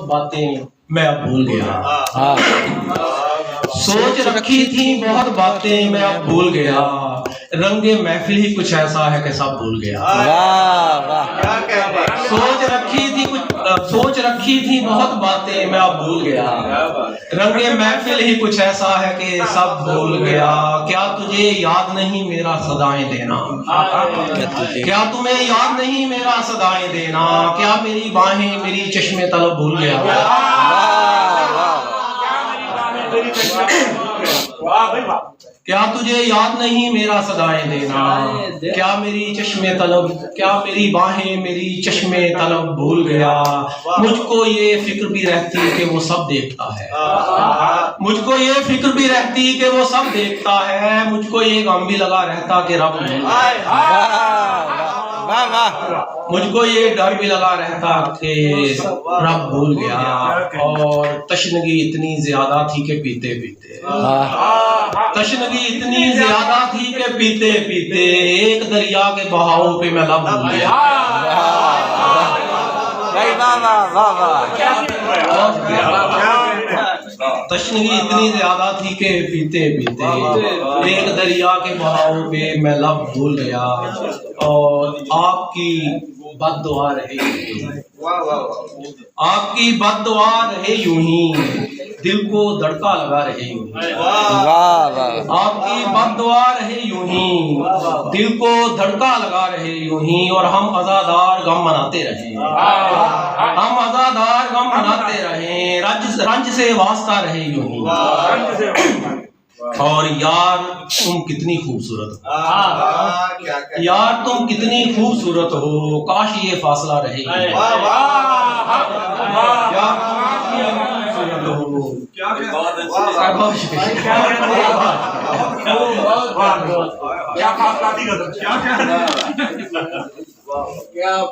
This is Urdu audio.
بہت باتیں میں اب بھول گیا، سوچ رکھی تھی بہت باتیں میں اب بھول گیا، رنگ محفل ہی کچھ ایسا ہے کہ سب بھول گیا۔ سوچ رکھی تھی بہت باتیں میں اب بھول گیا، رنگ محفل ہی کچھ ایسا ہے کہ سب بھول گیا۔ کیا تجھے یاد نہیں میرا صدائیں دینا، کیا تمہیں یاد نہیں میرا صدائیں دینا، کیا میری باہیں میری چشم طلب بھول گیا۔ کیا تجھے یاد نہیں میرا صدائیں دینا، کیا میری چشم طلب، کیا میری باہیں میری چشم طلب بھول گیا۔ مجھ کو یہ فکر بھی رہتی کہ وہ سب دیکھتا ہے، مجھ کو یہ فکر بھی رہتی کہ وہ سب دیکھتا ہے، مجھ کو یہ غم بھی لگا رہتا کہ رب نہیں، مجھ کو یہ ڈر بھی لگا رہتا کہ رب بھول گیا۔ اور تشنگی اتنی زیادہ تھی کہ پیتے پیتے، تشنگی اتنی زیادہ تھی کہ پیتے پیتے ایک دریا کے بہاؤ پہ میں لب بھول گیا۔ تشنگی اتنی زیادہ تھی کہ پیتے پیتے ایک دریا کے بہاؤ پہ میں لب بھول گیا۔ اور آپ کی بد دعا رہے یوں ہی، آپ کی بد دعا رہے یوں ہی، دل کو دھڑکا لگا رہے یوں ہی، آپ کی بد دعا رہے یوں ہی، دل کو دھڑکا لگا رہے یوں ہی، اور ہم عزادار غم مناتے رہے، ہم عزادار غم مناتے رہے، رنج سے واسطہ رہے یوں ہی۔ اور یار تم کتنی خوبصورت ہو، یار تم کتنی خوبصورت ہو، کاش یہ فاصلہ رہے گی، یار